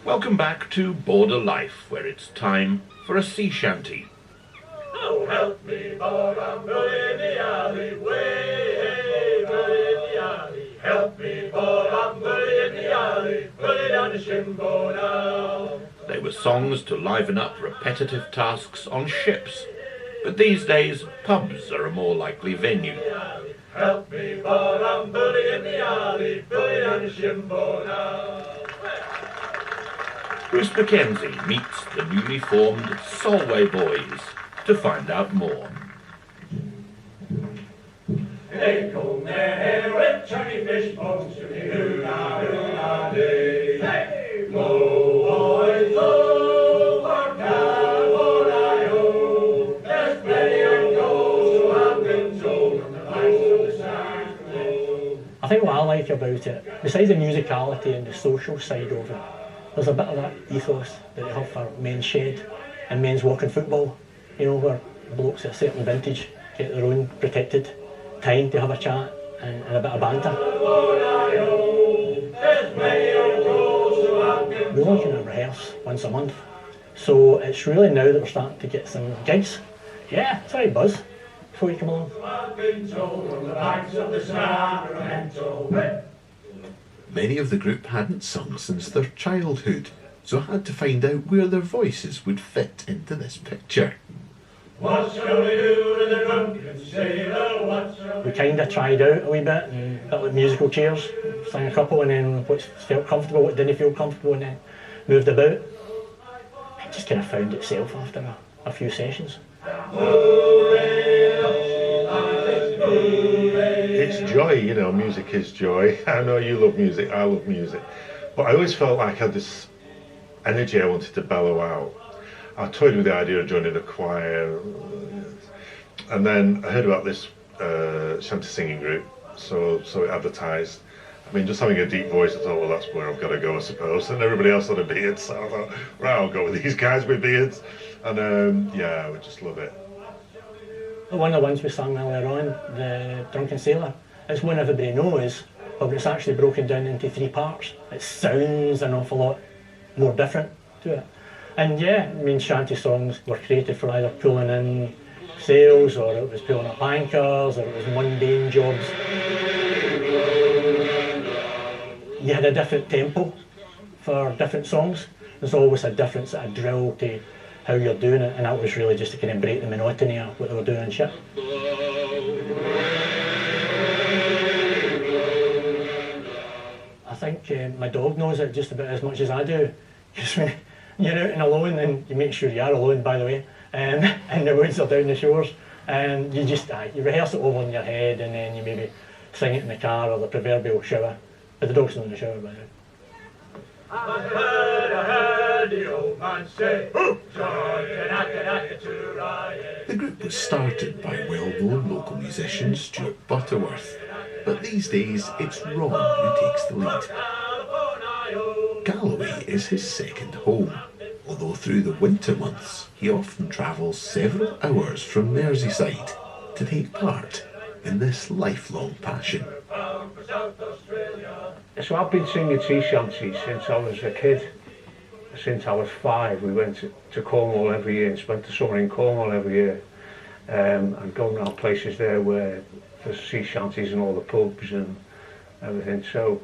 Welcome back to Border Life, where it's time for a sea shanty. Oh, help me, Lord, I'm bully in the alley, way, bully in the alley. Help me, Lord, I'm bully in the alley, bully down the shimbo now. They were songs to liven up repetitive tasks on ships, but these days pubs are a more likely venue. Help me, Lord, I'm bully in the alley, bully down the shimbo now. Bruce Mackenzie meets the newly formed Solway Buoys to find out more. They comb their hair with chunky fish bones to me, hoo-la, day. Hey, go, boys, go, for California, there's plenty of gold, so I've been told, on the banks of the San. I think what I like about it, besides the musicality and the social side of it, there's a bit of that ethos that they have for men's shed and men's walking football, you know, where blokes at a certain vintage get their own protected time to have a chat and a bit of banter. We only kind of rehearse once a month, so it's really now that we're starting to get some gigs. Yeah, it's very buzz before you come along. Many of the group hadn't sung since their childhood, so had to find out where their voices would fit into this picture. What shall we do with the drunken sailor? What shall We kind of tried out a wee bit, and a bit like musical chairs, sang a couple, and then what felt comfortable, what didn't feel comfortable, and then moved about. It just kind of found itself after a few sessions. It's joy, you know, music is joy. I know you love music, I love music. But I always felt like I had this energy I wanted to bellow out. I toyed with the idea of joining a choir. And then I heard about this shanty singing group, so it advertised. I mean, just having a deep voice, I thought, well, that's where I've got to go, I suppose. And everybody else had a beard, so I thought, right, I'll go with these guys with beards. And yeah, I would just love it. One of the ones we sang earlier on, the Drunken Sailor, it's one everybody knows, but it's actually broken down into 3 parts. It sounds an awful lot more different to it. And yeah, I mean, shanty songs were created for either pulling in sails, or it was pulling up anchors, or it was mundane jobs. You had a different tempo for different songs. There's always a different sort of drill to how you're doing it, and that was really just to kind of break the monotony of what they were doing and shit. I think my dog knows it just about as much as I do, because when you're out and alone, and you make sure you are alone, by the way, in the woods or down the shores, and you just you rehearse it over in your head, and then you maybe sing it in the car or the proverbial shower. But the dog's not in the shower, by the way. I heard the old man say, The group was started by well-known local musician Stuart Butterworth, but these days it's Ron who takes the lead. Galloway is his second home, although through the winter months he often travels several hours from Merseyside to take part in this lifelong passion. So I've been singing sea shanties since I was a kid. Since I was 5, we went to Cornwall every year and spent the summer in Cornwall every year, and going around places there where there's sea shanties and all the pubs and everything. So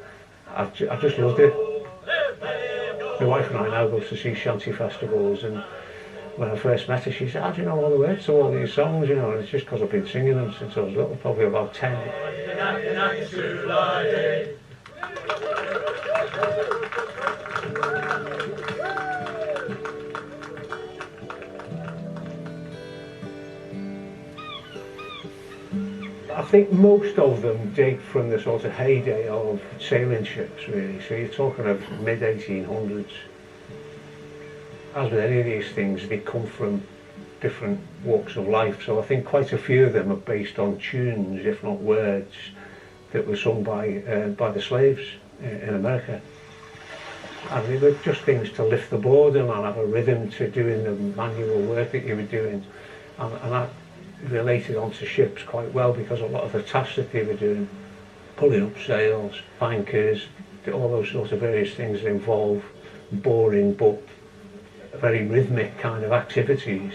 I just loved it. My wife and I now go to sea shanty festivals, and when I first met her, she said, "How do you know all the words to all these songs?" You know, and it's just because I've been singing them since I was little, probably about 10. I think most of them date from the sort of heyday of sailing ships, really. So you're talking of mid-1800s. As with any of these things, they come from different walks of life. So I think quite a few of them are based on tunes, if not words, that were sung by the slaves in America. And they were just things to lift the boredom and have a rhythm to doing the manual work that you were doing. And that related onto ships quite well, because a lot of the tasks that they were doing, pulling up sails, anchors, all those sorts of various things that involve boring but very rhythmic kind of activities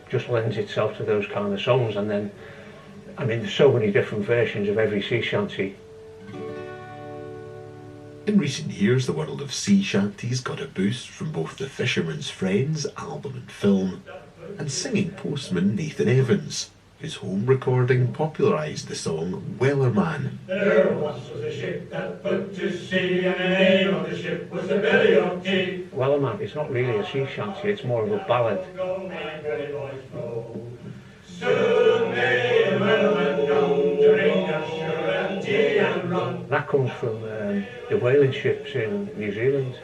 just lends itself to those kind of songs. And then, I mean, there's so many different versions of every sea shanty. In recent years, the world of sea shanties got a boost from both the Fisherman's Friends album and film, and singing postman Nathan Evans, whose home recording popularised the song Wellerman. There once was a ship that put to sea, and the name of the ship was the Belly of Tea. Wellerman, it's not really a sea shanty, it's more of a ballad. Go, my Belly boys, go. Soon may the Wellerman come to bring us sugar and tea and rum. That comes from the whaling ships in New Zealand.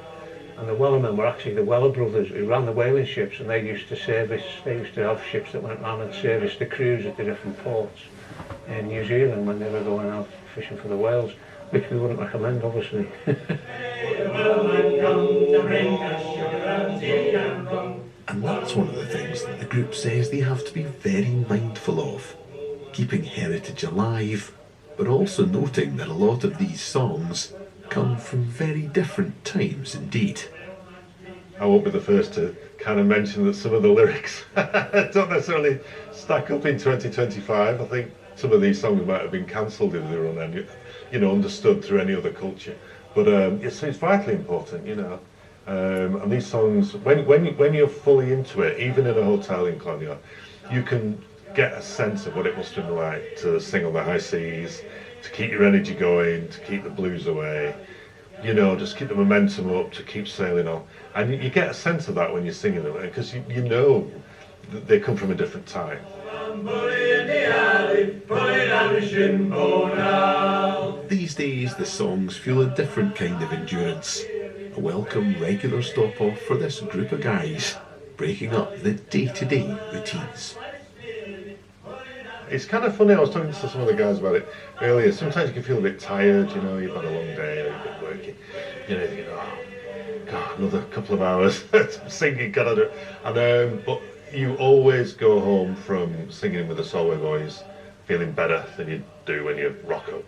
And the Wellermen were actually the Weller brothers who ran the whaling ships, and they used to have ships that went around and serviced the crews at the different ports in New Zealand when they were going out fishing for the whales, which we wouldn't recommend, obviously. And that's one of the things that the group says they have to be very mindful of, keeping heritage alive, but also noting that a lot of these songs come from very different times indeed. I won't be the first to kind of mention that some of the lyrics don't necessarily stack up in 2025. I think some of these songs might have been cancelled if they were understood through any other culture. But it's vitally important, and these songs, when you're fully into it, even in a hotel in Clonard, you can get a sense of what it must have been like to sing on the high seas, to keep your energy going, to keep the blues away, just keep the momentum up, to keep sailing on. And you get a sense of that when you're singing them, because you know that they come from a different time. These days the songs feel a different kind of endurance, a welcome regular stop-off for this group of guys, breaking up the day-to-day routines. It's kind of funny, I was talking to some of the guys about it earlier. Sometimes you can feel a bit tired, you've had a long day, or you've been working. You think, oh, God, another couple of hours singing, can I do it? And, but you always go home from singing with the Solway Buoys feeling better than you do when you rock up,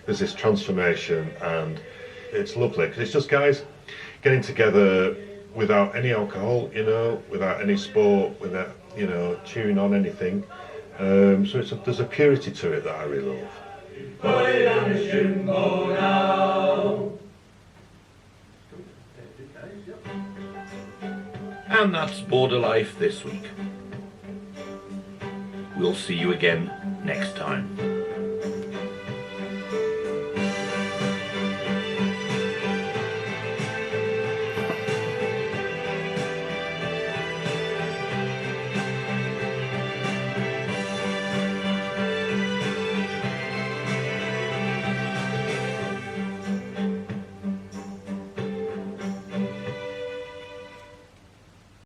There's this transformation, and it's lovely, because it's just guys getting together without any alcohol, without any sport, without, chewing on anything. So there's a purity to it that I really love. Put it on the shingle now. And that's Border Life this week. We'll see you again next time.